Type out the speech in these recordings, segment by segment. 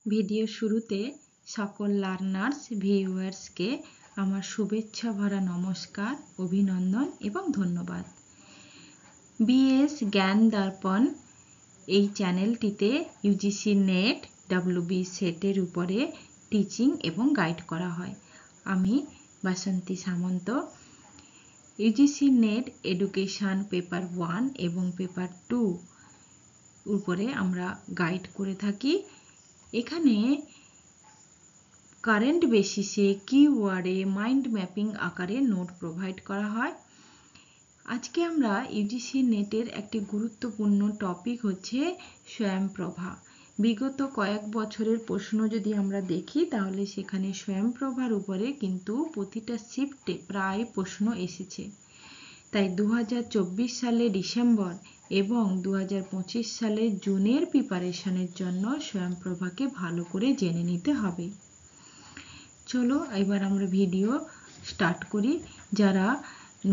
Video শুরুতে সকল learners ভিউয়ার্সকে আমার শুভেচ্ছা ভরা নমস্কার, অভিনন্দন এবং ধন্যবাদ। বিএস জ্ঞান দর্পণ এই চ্যানেলটিতে ইউজিসি নেট ডাব্লিউবি সেটের উপরে টিচিং এবং গাইড করা হয়। আমি বাসন্তী সামন্ত। ইউজিসি নেট এডুকেশন পেপার 1 এবং পেপার 2 উপরে আমরা গাইড করে থাকি। এখানে কারেন্ট বেসিসে কিওয়ার্ডে মাইন্ড ম্যাপিং আকারে নোট প্রোভাইড করা হয়। আজকে আমরা ইউজিসি নেটের একটি গুরুত্বপূর্ণ টপিক হচ্ছে স্বয়ংপ্রভা। বিগত কয়েক বছরের প্রশ্ন যদি আমরা দেখি তাহলে সেখানে স্বয়ংপ্রভার উপরে কিন্তু প্রতিটা শিফটে প্রায় প্রশ্ন এসেছে। তাই 2024 সালে ডিসেম্বর এবং 2025 সালে জুনের প্রিপারেশনের জন্য স্বয়ংপ্রভাকে ভালো করে জেনে নিতে হবে। চলো এবার আমরা ভিডিও স্টার্ট করি। যারা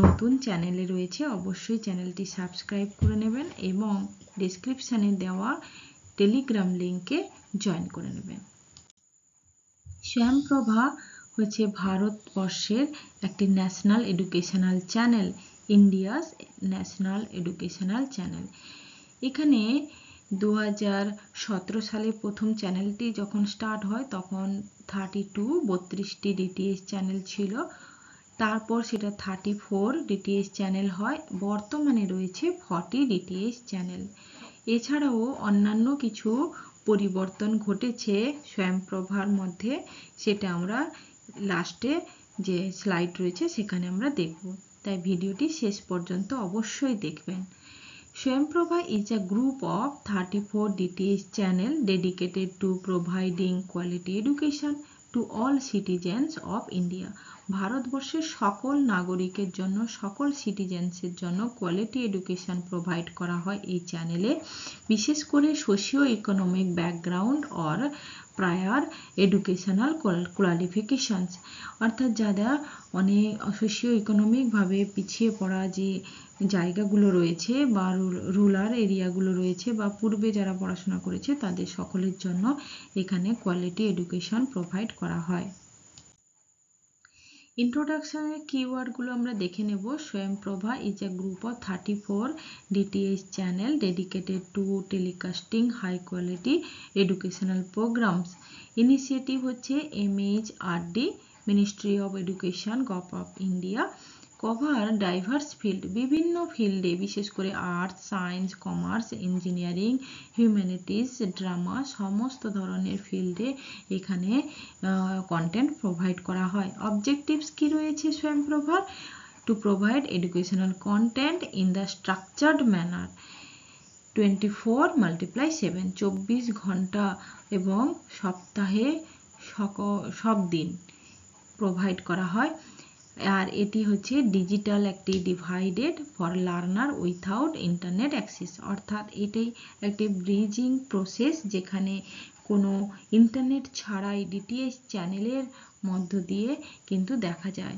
নতুন চ্যানেলে রয়েছে অবশ্যই চ্যানেলটি সাবস্ক্রাইব করে নেবেন এবং ডেসক্রিপশানে দেওয়া টেলিগ্রাম লিঙ্কে জয়েন করে নেবেন। স্বয়ংপ্রভা হচ্ছে ভারতবর্ষের একটি national educational channel, India's national educational channel. এখানে 2017 সালে প্রথম চ্যানেলটি যখন স্টার্ট হয় তখন 32টি ডিটিএইচ চ্যানেল ছিল। তারপর সেটা 34 ডিটিএইচ চ্যানেল হয়। বর্তমানে রয়েছে 40 ডিটিএইচ চ্যানেল। এছাড়াও অন্যান্য কিছু পরিবর্তন ঘটেছে স্বয়ংপ্রভার মধ্যে, সেটা আমরা লাস্টে যে স্লাইড রয়েছে সেখানে আমরা দেখব। তাই ভিডিওটি শেষ পর্যন্ত অবশ্যই দেখবেন। Swayamprabha is a group of 34 DTH channel dedicated to providing quality education to all citizens of India. ভারতবর্ষের সকল নাগরিকের জন্য, সকল সিটিজেন্সের জন্য কোয়ালিটি এডুকেশন প্রোভাইড করা হয় এই চ্যানেলে। বিশেষ করে socio economic background or prior educational qualifications, অর্থাৎ যারা অনেক সোশিও ইকোনমিকভাবে পিছিয়ে পড়া যে জায়গাগুলো রয়েছে বা রুরাল এরিয়াগুলো রয়েছে বা পূর্বে যারা পড়াশোনা করেছে তাদের সকলের জন্য এখানে কোয়ালিটি এডুকেশন প্রোভাইড করা হয়। ইন্ট্রোডাকশনের কিওয়ার্ডগুলো আমরা দেখে নেব। Swayam Prabha is a group of 34 DTH channel dedicated to telecasting high quality educational programs. Initiative হচ্ছে MHRD, ministry of education, gov of India. Cover diverse field, বিভিন্ন ফিল্ডে, বিশেষ করে arts, science, commerce, engineering, humanities, drama, সমস্ত ধরনের ফিল্ডে এখানে কন্টেন্ট প্রোভাইড করা হয়। অবজেক্টিভস কি রয়েছে স্বয়ংপ্রভার? To provide educational content in the structured manner 24x7, 24 ঘন্টা এবং সপ্তাহে সব দিন প্রোভাইড করা হয়। আর এটি হচ্ছে ডিজিটাল একটি divided for learner without internet access, অর্থাৎ এটি একটি ব্রিজিং প্রসেস যেখানে কোনো ইন্টারনেট ছাড়াই ডিটিএইচ চ্যানেলের মধ্য দিয়ে কিন্তু দেখা যায়।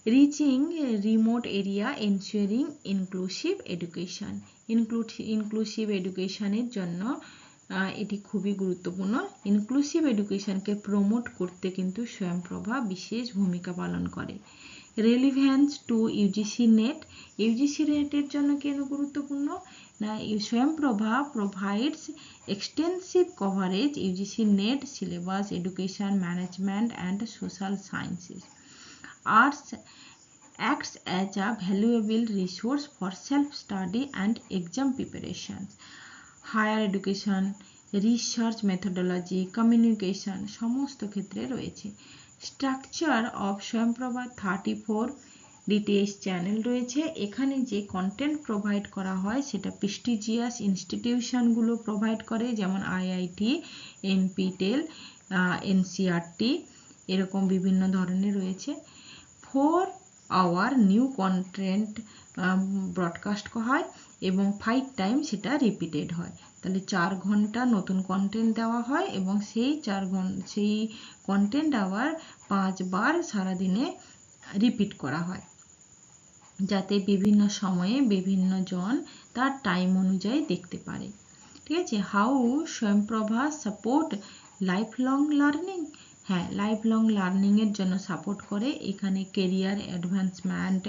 Reaching remote area, ensuring inclusive education. Inclusive এডুকেশনের জন্য এটি খুবই গুরুত্বপূর্ণ। ইনক্লুসিভ এডুকেশনকে প্রমোট করতে কিন্তু স্বয়ংপ্রভা বিশেষ ভূমিকা পালন করে। Relevance to UGC NET, UGC নেটের জন্য কেন গুরুত্বপূর্ণ? না, Swayam Prabha provides extensive coverage UGC NET syllabus, education, management and social sciences. Arts acts as a valuable resource for self-study and exam preparations. Higher education, research methodology, communication সমস্ত ক্ষেত্রে রয়েছে। Structure of স্বয়ংপ্রভা 34 DTH channel রয়েছে। এখানে যে content provide করা হয় সেটা prestigious ইনস্টিটিউশনগুলো provide করে, যেমন IIT, NPTEL, NCERT, এরকম বিভিন্ন ধরনের রয়েছে। 4 আওয়ার নিউ কন্টেন্ট ব্রডকাস্ট হয় এবং 5 টাইম সেটা রিপিটেড হয়। তাহলে 4 ঘন্টা নতুন কন্টেন্ট দেওয়া হয় এবং সেই সেই কন্টেন্ট আবার 5 বার সারাদিনে রিপিট করা হয়, যাতে বিভিন্ন সময়ে বিভিন্ন জন তার টাইম অনুযায়ী দেখতে পারে। ঠিক আছে। How Swayam Prabha support life long learning, হ্যাঁ লাইফ লং লার্নিংয়ের জন্য সাপোর্ট করে। এখানে career advancement,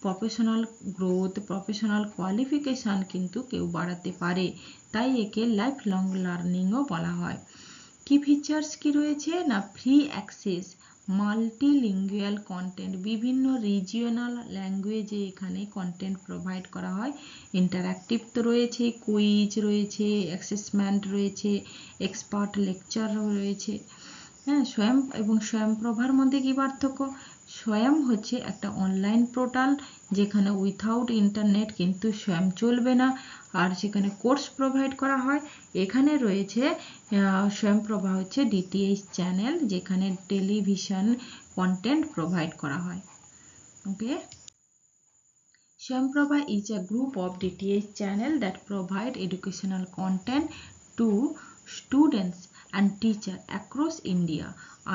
professional growth, professional qualification কিন্তু কেউ বাড়াতে পারে, তাই একে লাইফ লং লার্নিংও বলা হয়। কি ফিচার্স কি রয়েছে না, ফ্রি অ্যাক্সেস, মাল্টিলিঙ্গুয়াল কন্টেন্ট, বিভিন্ন রিজিওনাল ল্যাঙ্গুয়েজে এখানে কন্টেন্ট প্রোভাইড করা হয়। ইন্টারঅ্যাক্টিভ তো রয়েছে, কুইজ রয়েছে, অ্যাসেসমেন্ট রয়েছে, এক্সপার্ট লেকচার রয়েছে। হ্যাঁ, স্বয়ং এবং স্বয়ংপ্রভার মধ্যে কি পার্থক্য? স্বয়ং হচ্ছে একটা অনলাইন পোর্টাল যেখানে উইথাউট ইন্টারনেট কিন্তু স্বয়ং চলবে না, আর সেখানে কোর্স প্রোভাইড করা হয়। এখানে রয়েছে স্বয়ংপ্রভা হচ্ছে ডিটিএইচ চ্যানেল, যেখানে টেলিভিশন কন্টেন্ট প্রোভাইড করা হয়। ওকে, Swayamprabha is a group of DTH channel that provide educational content to students and teachers across India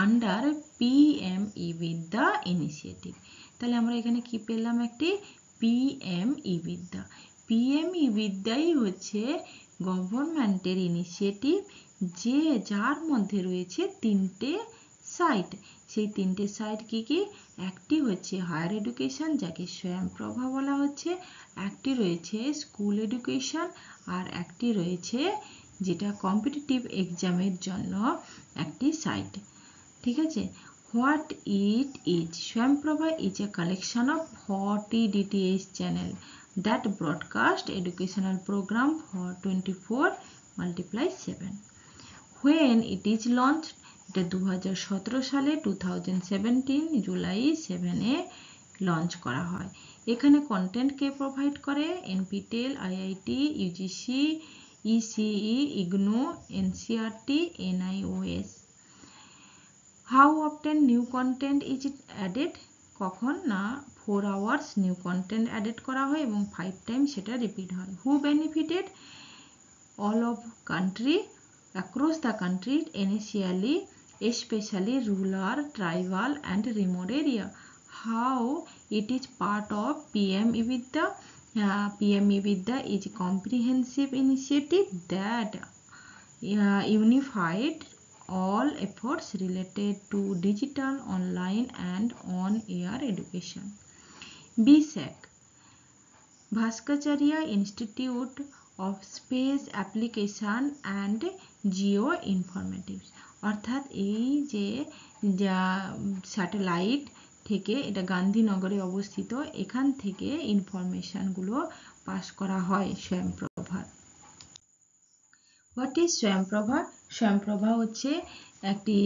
under PM-eVidya initiative. তাহলে আমরা এখানে কি পেলাম, একটি PM-eVidya। PM-eVidyaই হচ্ছে গভর্নমেন্টের ইনিশিয়েটিভ, যার মধ্যে রয়েছে তিনটে সাইট। সেই তিনটে সাইট কি কি? একটি হচ্ছে হায়ার এডুকেশন, যাকে স্বয়ংপ্রভা বলা হচ্ছে, একটি রয়েছে স্কুল এডুকেশন, আর একটি রয়েছে যেটা কম্পিটিটিভ এক্সামের জন্য একটি সাইট। ঠিক আছে। What it is? Swayam Prabha is a collection of 40 DTH channel that broadcast educational program for 24x7। When it is launched, এটা 2017 সালে 2017 জুলাই 7-এ লঞ্চ করা হয়। এখানে কন্টেন্ট কে প্রোভাইড করে? NPTEL, IIT, UGC, ECE, IGNOU, NCERT, NIOS. How often new content is added? কখন না 4 hours new content added করা হয় এবং 5 টাইম সেটা রিপিট হয়। Who benefited? All of country, across the country, initially, especially rural, tribal and remote area. How it is part of PM-eVidya? PM-eVidya is a comprehensive initiative that unified all efforts related to digital, online and on-air education. BSEC, Bhaskacharya Institute of Space Application and Geoinformatics, অর্থাৎ এই যে satellite থেকে, এটা গান্ধীনগরে অবস্থিত, এখান থেকে ইনফরমেশনগুলো pass করা হয় স্বয়ংপ্রভার। What is স্বয়ংপ্রভা? স্বয়ংপ্রভা হচ্ছে একটি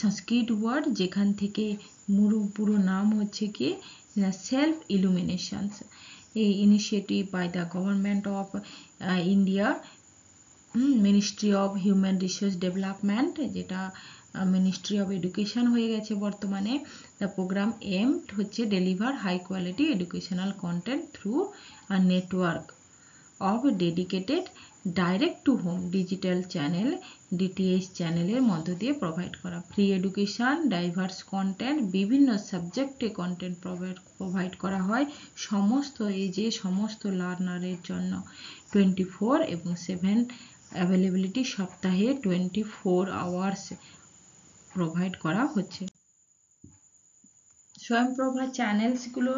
সংস্কৃত ওয়ার্ড, যেখান থেকে পুরো নাম হচ্ছে কি self ইলুমিনেশনস, a initiative by the government of India, Ministry of Human Resource Development, যেটা মিনিস্ট্রি অফ এডুকেশন হয়ে গেছে বর্তমানে। দ্য প্রোগ্রাম এমড হচ্ছে deliver high quality educational content through a network of dedicated direct to home digital channel, DTH চ্যানেলের মধ্য দিয়ে provide করা free education, diverse content, বিভিন্ন সাবজেক্টে কন্টেন্ট প্রোভাইড করা হয় সমস্ত এজে সমস্ত লার্নারের জন্য। 24 এবং 7 অ্যাভেলেবিলিটি, সপ্তাহে 24 আওয়ার্স প্রোভাইড করা হচ্ছে। স্বয়ংপ্রভা চ্যানেলসগুলো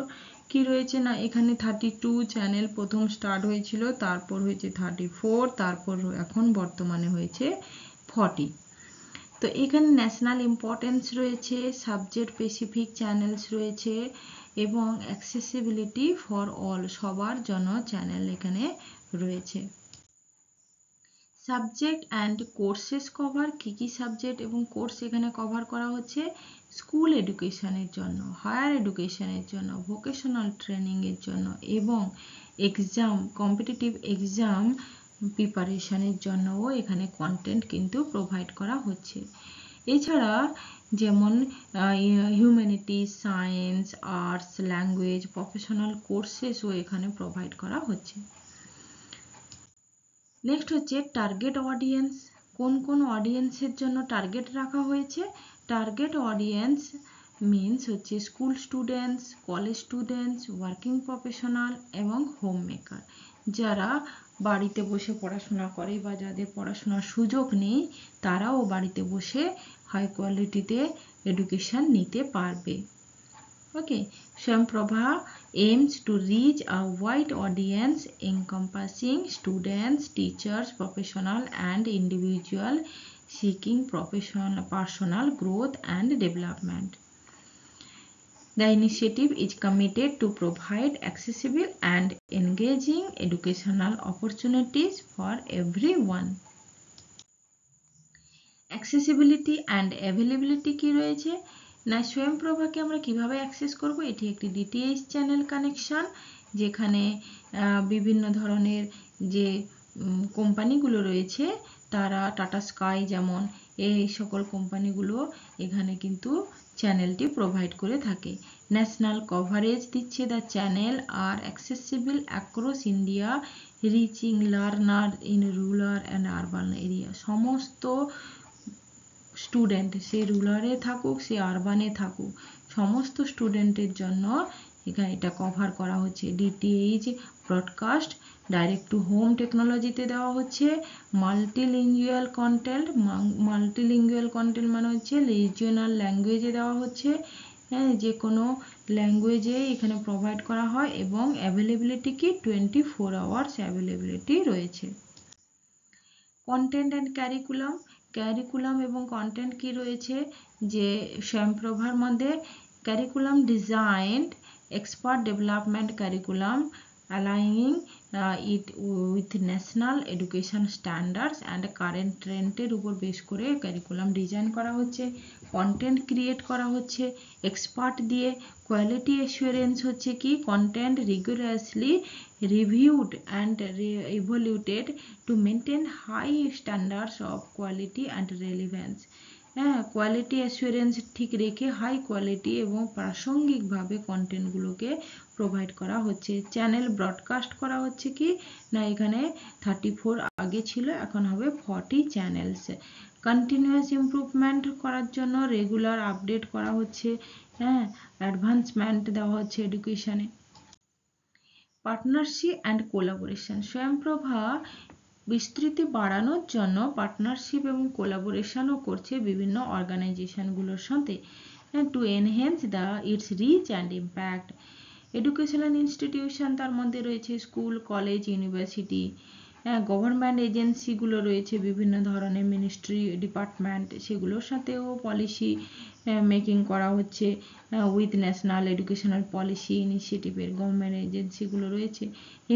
কি রয়েছে না, এখানে 32 চ্যানেল প্রথম স্টার্ট হয়েছিল, তারপর হয়েছে 34, তারপর এখন বর্তমানে হয়েছে 40। তো এখানে ন্যাশনাল ইম্পর্টেন্স রয়েছে, সাবজেক্ট স্পেসিফিক চ্যানেলস রয়েছে এবং অ্যাক্সেসিবিলিটি ফর অল, সবার জন্য চ্যানেল এখানে রয়েছে। সাবজেক্ট অ্যান্ড কোর্সেস কভার, কী কী সাবজেক্ট এবং কোর্স এখানে কভার করা হচ্ছে? স্কুল এডুকেশনের জন্য, হায়ার এডুকেশনের জন্য, ভোকেশনাল ট্রেনিংয়ের জন্য এবং এক্সাম, কম্পিটিটিভ এক্সাম প্রিপারেশনের জন্যও এখানে কন্টেন্ট কিন্তু প্রোভাইড করা হচ্ছে। এছাড়া যেমন humanities, science, arts, language, professional কোর্সেসও এখানে প্রোভাইড করা হচ্ছে। নেক্সট হচ্ছে টার্গেট অডিয়েন্স, কোন কোন অডিয়েন্সের জন্য টার্গেট রাখা হয়েছে? টার্গেট অডিয়েন্স মিনস হচ্ছে school students, college students, working professional এবং হোম মেকার, যারা বাড়িতে বসে পড়াশোনা করে বা যাদের পড়াশোনার সুযোগ নেই তারাও বাড়িতে বসে হাই কোয়ালিটিতে এডুকেশন নিতে পারবে। Okay, Swayamprabha aims to reach a wide audience encompassing students, teachers, professionals and individuals seeking personal growth and development. The initiative is committed to provide accessible and engaging educational opportunities for everyone. Accessibility and availability কি রয়েছে না, স্বয়ংপ্রভাকে আমরা কিভাবে access করব? এটি একটি DTH channel connection, যেখানে বিভিন্ন ধরনের যে কোম্পানিগুলো রয়েছে তারা টাটা স্কাই যেমন এই সকল কোম্পানিগুলো এখানে কিন্তু চ্যানেলটি প্রোভাইড করে থাকে। ন্যাশনাল কভারেজ দিচ্ছে। The channel are accessible across India, reaching learner in rural and urban area. সমস্ত স্টুডেন্ট, সে রুরালে থাকুক সে আরবানে থাকুক, সমস্ত স্টুডেন্টের জন্য এখানে এটা কভার করা হচ্ছে। DTH broadcast direct to home টেকনোলজিতে দেওয়া হচ্ছে। মাল্টিলিঙ্গুয়াল কন্টেন্ট, মাল্টিলিঙ্গুয়াল কন্টেন্ট মানে হচ্ছে রিজিওনাল ল্যাঙ্গুয়েজে দেওয়া হচ্ছে, হ্যাঁ, যে কোনো ল্যাঙ্গুয়েজে এখানে প্রোভাইড করা হয় এবং অ্যাভেলেবিলিটি কি 24 আওয়ার্স অ্যাভেলেবিলিটি রয়েছে। কন্টেন্ট অ্যান্ড ক্যারিকুলাম এবং কন্টেন্ট কি রয়েছে যে স্বয়ংপ্রভার মধ্যে? Curriculum designed expert development curriculum aligning it with national education standards and current ট্রেন্ডের উপর বেস করে ক্যারিকুলাম ডিজাইন করা হচ্ছে। কন্টেন্ট ক্রিয়েট করা হচ্ছে এক্সপার্ট দিয়ে। কোয়ালিটি অ্যাসুরেন্স হচ্ছে কি? Content regularly reviewed and evaluated to maintain high standards of quality and relevance. হ্যাঁ, কোয়ালিটি অ্যাসুরেন্স ঠিক রেখে হাই কোয়ালিটি এবং প্রাসঙ্গিকভাবে কন্টেন্টগুলোকে প্রোভাইড করা হচ্ছে। চ্যানেল ব্রডকাস্ট করা হচ্ছে কি না, এখানে 34 আগে ছিল, এখন হবে 40 চ্যানেলস। কন্টিনিউয়াস ইমপ্রুভমেন্ট করার জন্য রেগুলার আপডেট করা হচ্ছে, হ্যাঁ, অ্যাডভান্সমেন্ট দেওয়া হচ্ছে এডুকেশনে। পার্টনারশিপ অ্যান্ড কোলাবোরেশন, স্বয়ংপ্রভা বিস্তৃতি বাড়ানোর জন্য পার্টনারশিপ এবং কোলাবোরেশনও করছে বিভিন্ন অর্গানাইজেশনগুলোর সাথে to enhance its reach and impact. Educational institution তার মধ্যে রয়েছে স্কুল, কলেজ, ইউনিভার্সিটি, গভর্নমেন্ট এজেন্সিগুলো রয়েছে, বিভিন্ন ধরনের মিনিস্ট্রি ডিপার্টমেন্ট, সেগুলোর সাথেও পলিসি মেকিং করা হচ্ছে উইথ ন্যাশনাল এডুকেশনাল পলিসি ইনিশিয়েটিভের গভর্নমেন্ট এজেন্সিগুলো রয়েছে।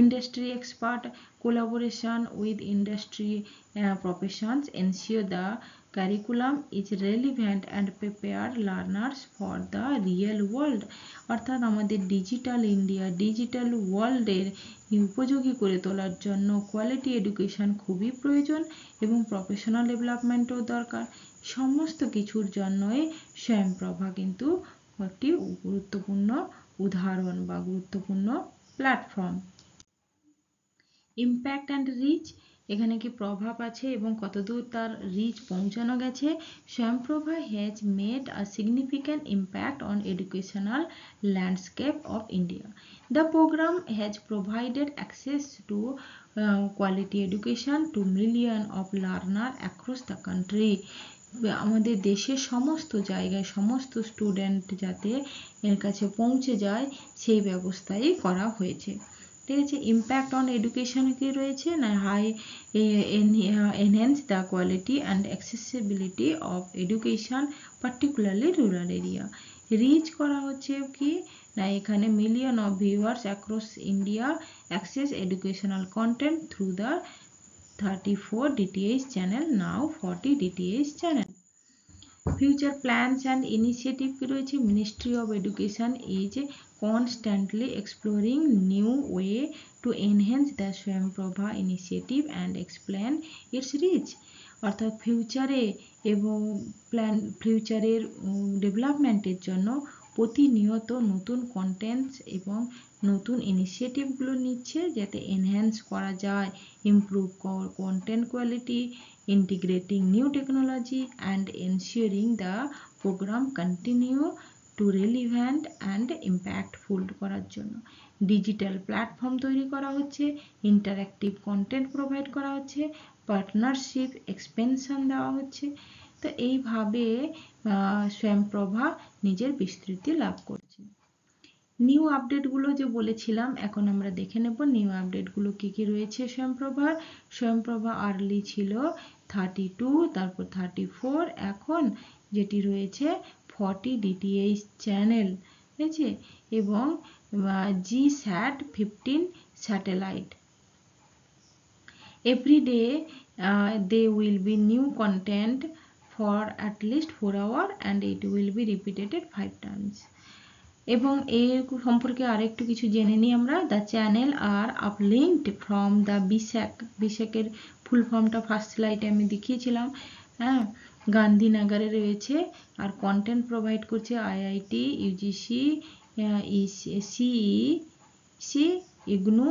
Industry expert collaboration with industry professions ensure the curriculum is relevant and prepare learners for the real world। অর্থাৎ আমাদের ডিজিটাল ইন্ডিয়া, ডিজিটাল ওয়ার্ল্ডের উপযোগী করে তোলার জন্য কোয়ালিটি এডুকেশন খুবই প্রয়োজন এবং প্রফেশনাল ডেভেলপমেন্টও দরকার। সমস্ত কিছুর জন্যই স্বয়ংপ্রভা কিন্তু একটি গুরুত্বপূর্ণ উদাহরণ বা গুরুত্বপূর্ণ প্ল্যাটফর্ম। ইম্প্যাক্ট অ্যান্ড রিচ, এখানে কি প্রভাব আছে এবং কতদূর তার রিচ পৌঁছানো গেছে? Swayam Prabha has made a significant impact on educational landscape of India. The program has provided access to quality education to million of learner across the country. আমাদের দেশের সমস্ত জায়গায় সমস্ত স্টুডেন্ট যাতে এর কাছে পৌঁছে যায় সেই ব্যবস্থাই করা হয়েছে। ঠিক আছে। ইম্প্যাক্ট অন এডুকেশন কি রয়েছে না, high enhance the quality and accessibility of education particularly rural area. Reach করা হচ্ছে কি না, এখানে million of viewers across India access educational content through the 34 DTH channel, now 40 DTH channel. Future plans and initiative কি রয়েছে? Ministry of education is constantly exploring new way to enhance the Swayamprabha initiative and explain its reach। অর্থাৎ ফিউচারে এবং ফিউচারের ডেভেলপমেন্টের জন্য প্রতিনিয়ত নতুন contents এবং নতুন ইনিশিয়েটিভগুলো নিচ্ছে যাতে এনহ্যান্স করা যায়, improve content quality, integrating new technology and ensuring the programme continue to relevant and impactful করার জন্য। ডিজিটাল প্ল্যাটফর্ম তৈরি করা হচ্ছে, ইন্টারঅ্যাক্টিভ কন্টেন্ট প্রোভাইড করা হচ্ছে, পার্টনারশিপ এক্সপেনশন দেওয়া হচ্ছে। তো এইভাবে স্বয়ংপ্রভা নিজের বিস্তৃতি লাভ করছে। নিউ আপডেটগুলো যে বলেছিলাম, এখন আমরা দেখে নেব নিউ আপডেটগুলো কি কি রয়েছে স্বয়ংপ্রভার। স্বয়ংপ্রভা আর্লি ছিল 32, তারপর 34, এখন যেটি রয়েছে 40 ডিটিএইচ চ্যানেল, ঠিক আছে, এবং GSAT 15 satellite. Every day there will be new content for at least 4 hours and it will be repeated 5 times. এবং এর সম্পর্কে আরেকটু কিছু জেনে নিই আমরা। The channel are uplinked from the BISAG, বিশাকের ফুল ফর্মটা ফার্স্ট স্লাইডে আমি দেখিয়েছিলাম। হ্যাঁ, গান্ধীনগরে রয়েছে, আর কন্টেন্ট প্রোভাইড করছে IIT, UGC, CEC, ইগনু,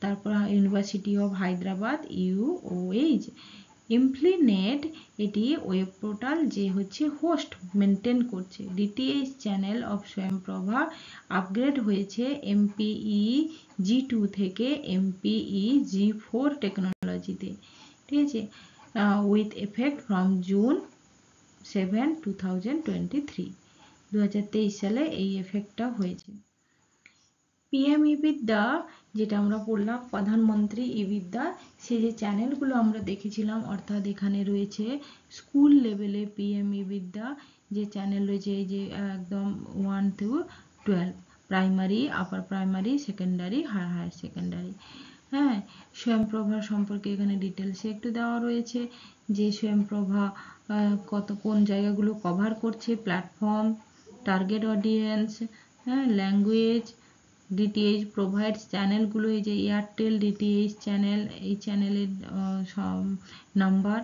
তারপর university of Hyderabad, UOH। INFLIBNET এটি ওয়েব পোর্টাল যে হচ্ছে হোস্ট মেনটেন করছে। DTH channel of Swayam Prabha upgrade হয়েছে MPE G2 থেকে MPE G4 টেকনোলজিতে, ঠিক আছে, উইথ এফেক্ট ফ্রম জুন 7, 2023। 2023 সালে এই এফেক্টটা হয়েছে। PM ই-বিদ্যা যেটা আমরা পড়লাম, প্রধানমন্ত্রী ই-বিদ্যা, সেই যে চ্যানেলগুলো আমরা দেখেছিলাম, অর্থাৎ এখানে রয়েছে স্কুল লেভেলে PM ই-বিদ্যা যে চ্যানেল রয়েছে, এই যে একদম 1 to 12, primary, upper primary, secondary, higher secondary. হ্যাঁ, স্বয়ংপ্রভা সম্পর্কে এখানে ডিটেলসে একটু দেওয়া রয়েছে যে স্বয়ংপ্রভা কোন জায়গাগুলো কভার করছে, প্ল্যাটফর্ম, টার্গেট অডিয়েন্স, হ্যাঁ, ল্যাঙ্গুয়েজ। ডিটিএইচ প্রোভাইডস চ্যানেলগুলো, এই যে এয়ারটেল ডিটিএইচ চ্যানেল, এই চ্যানেলের নাম্বার।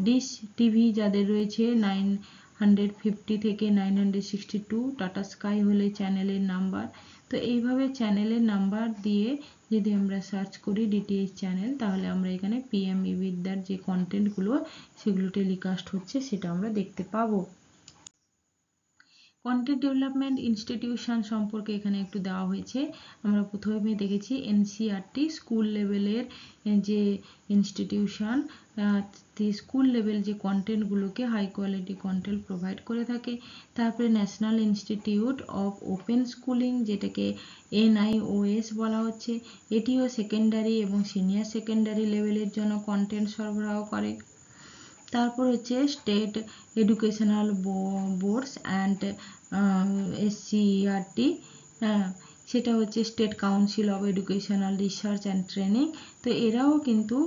ডিশ টিভি যাদের রয়েছে 950 থেকে 962, টাটা স্কাই হলে চ্যানেলের নাম্বার। তো এইভাবে চ্যানেলের নাম্বার দিয়ে যদি আমরা সার্চ করি ডিটিএইচ চ্যানেল, তাহলে আমরা এখানে PM ই-বিদ্যার যে কন্টেন্টগুলো সেগুলো টেলিকাস্ট হচ্ছে সেটা আমরা দেখতে পাবো। কন্টেন্ট ডেভেলপমেন্ট ইনস্টিটিউশন সম্পর্কে এখানে একটু দেওয়া হয়েছে। আমরা প্রথমে দেখেছি NCERT স্কুল লেভেলের যে ইনস্টিটিউশন, স্কুল লেভেল যে কন্টেন্টগুলোকে হাই কোয়ালিটি কন্টেন্ট প্রোভাইড করে থাকে। তারপরে national institute of open schooling, যেটাকে NIOS বলা হচ্ছে, এটিও সেকেন্ডারি এবং সিনিয়র সেকেন্ডারি লেভেলের জন্য কন্টেন্ট সরবরাহ করে। তারপর হচ্ছে state educational boards and SCERT, সেটা হচ্ছে state council of educational research and training. তো এরাও কিন্তু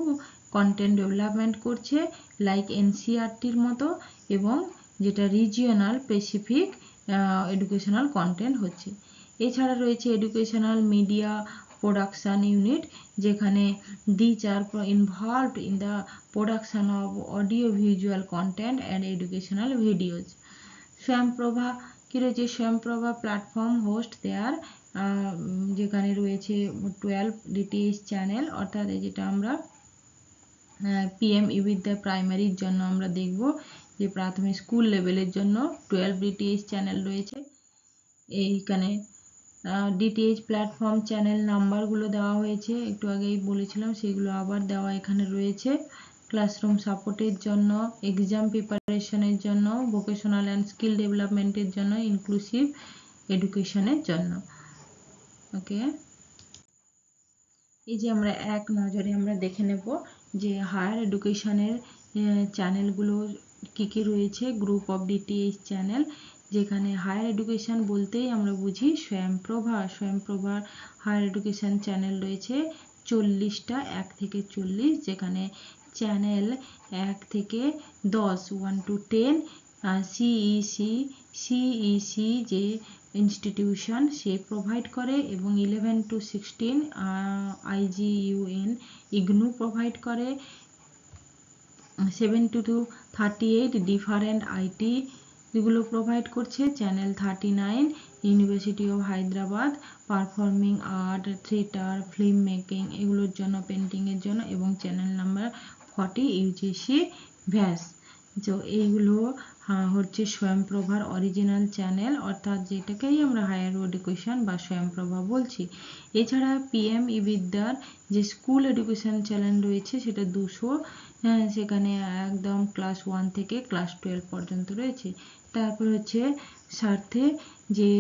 কন্টেন্ট ডেভেলপমেন্ট করছে লাইক NCERTর মতো, এবং যেটা রিজিওনাল স্পেসিফিক এডুকেশনাল কন্টেন্ট হচ্ছে। এছাড়া রয়েছে এডুকেশনাল মিডিয়া production unit, যেখানে these are involved in the production of audio visual content and educational videos. স্বয়ংপ্রভা কি রয়েছে, স্বয়ংপ্রভা প্ল্যাটফর্ম হোস্ট দেয়ার, যেখানে রয়েছে 12 ডিটিএইচ চ্যানেল, অর্থাৎ যেটা আমরা PM ই-বিদ্যা প্রাইমারির জন্য আমরা দেখব যে প্রাথমিক স্কুল লেভেলের জন্য 12 ডিটিএইচ চ্যানেল রয়েছে। এইখানে ডিটিএইচ প্ল্যাটফর্ম চ্যানেল নাম্বারগুলো দেওয়া হয়েছে, একটু আগেই বলেছিলাম, সেগুলো আবার দেওয়া এখানে রয়েছে। ক্লাসরুম সাপোর্টের জন্য, এক্সাম প্রিপারেশনের জন্য, ভোকেশনাল অ্যান্ড স্কিল ডেভেলপমেন্টের জন্য, ইনক্লুসিভ এডুকেশনের জন্য। ওকে, এই যে আমরা এক নজরে আমরা দেখে নেব যে হায়ার এডুকেশনের চ্যানেলগুলো কি কি রয়েছে। গ্রুপ অফ ডিটিএইচ চ্যানেল, যেখানে হায়ার এডুকেশন বলতেই আমরা বুঝি স্বয়ংপ্রভা। স্বয়ংপ্রভার হায়ার এডুকেশন চ্যানেল রয়েছে 40টা, 1 থেকে 40, যেখানে চ্যানেল 1 থেকে 10, 1 to 10, CEC যে ইনস্টিটিউশন সে প্রোভাইড করে, এবং 11 to 16 IGUN ইগনু প্রোভাইড করে। 70 to 38 ডিফারেন্ট IT এগুলো প্রোভাইড করছে। Channel 39 university of Hyderabad, performing art, theatre, film making এগুলোর জন্য, পেন্টিংয়ের জন্য। এবং চ্যানেল নাম্বার 40 UGC ভ্যাস, তো এইগুলো হচ্ছে স্বয়ংপ্রভার অরিজিনাল চ্যানেল, অর্থাৎ যেটাকেই আমরা হায়ার এডুকেশন বা স্বয়ংপ্রভা বলছি। এছাড়া পিএম ই বিদ্যার যে স্কুল এডুকেশন চ্যানেল রয়েছে সেটা 200, সেখানে একদম ক্লাস 1 থেকে ক্লাস 12 পর্যন্ত রয়েছে। তারপর হচ্ছে সাথে যে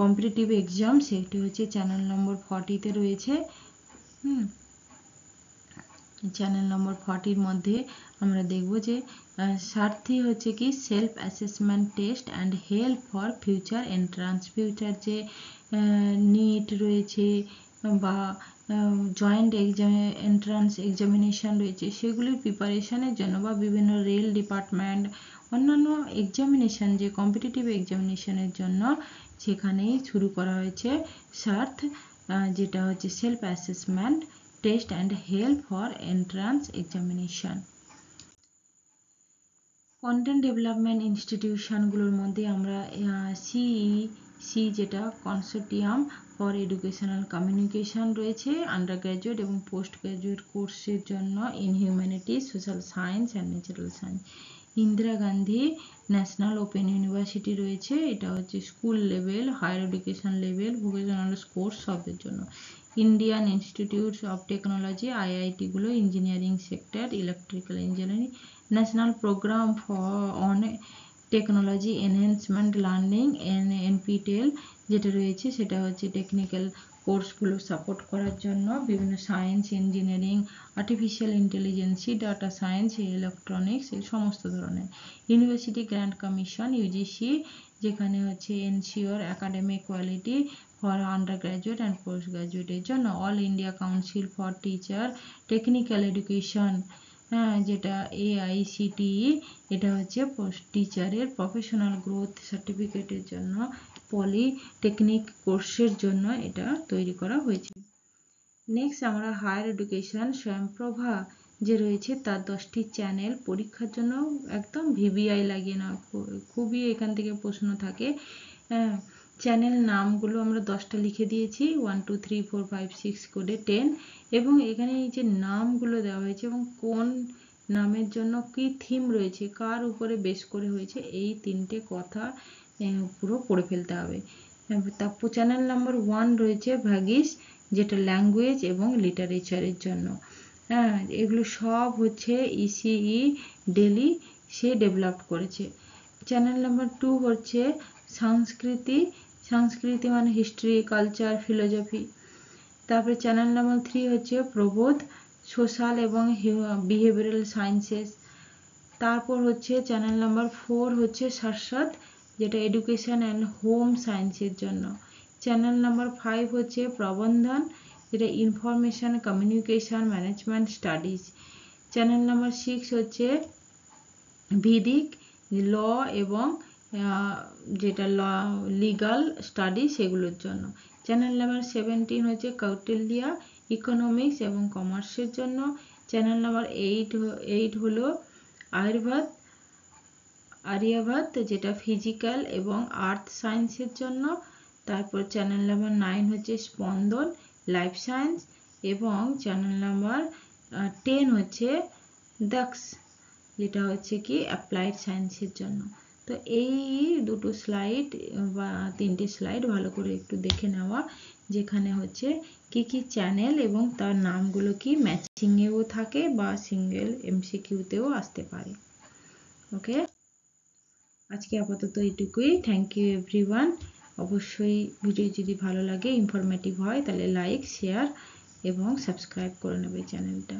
কম্পিটিটিভ এক্সাম, সেটি হচ্ছে চ্যানেল নম্বর 40-তে রয়েছে। চ্যানেল নম্বর 40-র মধ্যে আমরা দেখব যে সাথী হচ্ছে কি self assessment test and help for future entrance. Future যে নিট রয়েছে বা জয়েন্ট এন্ট্রান্স এক্সামিনেশান রয়েছে সেগুলির প্রিপারেশানের জন্য, বা বিভিন্ন রেল ডিপার্টমেন্ট অন্যান্য এক্সামিনেশান যে কম্পিটিটিভ এক্সামিনেশানের জন্য সেখানেই শুরু করা হয়েছে সার্থ, যেটা হচ্ছে self assessment test and help for entrance examination. Content development ইনস্টিটিউশনগুলোর মধ্যে আমরা সিইসি যেটা কনসোর্টিয়াম ফর এডুকেশনাল কমিউনিকেশন রয়েছে আন্ডার গ্র্যাজুয়েট এবং পোস্ট গ্র্যাজুয়েট কোর্সের জন্য in humanities, social science and natural science. Indira Gandhi national open university রয়েছে, এটা হচ্ছে school level, higher education level, vocational course সবের জন্য। ইন্ডিয়ান ইনস্টিটিউট অফ টেকনোলজি আইআইটিগুলো engineering sector, electrical engineering. National program on technology enhancement learning NPTEL যেটা রয়েছে সেটা হচ্ছে টেকনিক্যাল কোর্সগুলো সাপোর্ট করার জন্য বিভিন্ন science, engineering, artificial intelligence, data science, electronics, এই সমস্ত ধরনের। ইউনিভার্সিটি গ্র্যান্ট কমিশন ইউজিসি, যেখানে হচ্ছে ensure academic quality for under graduate and post গ্র্যাজুয়েটের জন্য। All India council for teacher technical education, যেটা AICTE, এটা হচ্ছে টিচারের প্রফেশনাল গ্রোথ সার্টিফিকেটের জন্য, পলিটেকনিক কোর্সের জন্য এটা তৈরি করা হয়েছে। নেক্সট আমরা হায়ার এডুকেশন স্বয়ংপ্রভা যে রয়েছে তার 10টি চ্যানেল পরীক্ষার জন্য একদম ভিভিআই লাগিয়ে না, খুবই এখান থেকে প্রশ্ন থাকে। চ্যানেল নামগুলো আমরা 10টা লিখে দিয়েছি, 1 2 3 4 5 6 করে 10, এবং এখানে এই যে নামগুলো দেওয়া হয়েছে এবং কোন নামের জন্য কি থিম রয়েছে, কার উপরে বেস করে হয়েছে, এই 3টে কথা পুরো পড়ে ফেলতে হবে। তারপর চ্যানেল নাম্বার 1 রয়েছে ভাগিস, যেটা ল্যাঙ্গুয়েজ এবং লিটারেচারের জন্য। এগুলো সব হচ্ছে ইসিই ডেলি সে ডেভেলপ করেছে। চ্যানেল নাম্বার 2 হচ্ছে সংস্কৃতি, সংস্কৃতি মানে হিস্ট্রি, কালচার, ফিলোসফি। তারপরে চ্যানেল নাম্বার 3 হচ্ছে প্রবোধ, সোশ্যাল এবং বিহেভিয়ারাল সায়েন্সেস। তারপর হচ্ছে চ্যানেল নাম্বার 4 হচ্ছে সারস্বত, যেটা এডুকেশন অ্যান্ড হোম সায়েন্সের জন্য। চ্যানেল নাম্বার 5 হচ্ছে প্রবন্ধন, যেটা information communication management studies. Channel number 6 হচ্ছে ভিদিক, ল এবং যেটা লিগাল স্টাডি সেগুলোর জন্য। চ্যানেল নাম্বার 17 হচ্ছে কৌটিল্য, ইকোনমিক্স এবং কমার্সের জন্য। চ্যানেল নাম্বার 8 হলো আর্যভট্ট, যেটা ফিজিক্যাল এবং আর্থ সায়েন্সের জন্য। তারপর চ্যানেল নাম্বার 9 হচ্ছে স্পন্দন, লাইফ সায়েন্স, এবং চ্যানেল নাম্বার 10 হচ্ছে দক্ষ, যেটা হচ্ছে কি অ্যাপ্লাইড সায়েন্সের জন্য। তো এই দুটো স্লাইড বা 3টে স্লাইড ভালো করে একটু দেখে নেওয়া, যেখানে হচ্ছে কি কি চ্যানেল এবং তার নামগুলো কি ম্যাচিংয়েও থাকে বা সিঙ্গেল MCQতেও আসতে পারে। ওকে, আজকে আপাতত এইটুকুই। Thank you everyone. অবশ্যই ভিডিও যদি ভালো লাগে, ইনফরমেটিভ হয়, তাহলে লাইক, শেয়ার এবং সাবস্ক্রাইব করে নেবে চ্যানেলটা।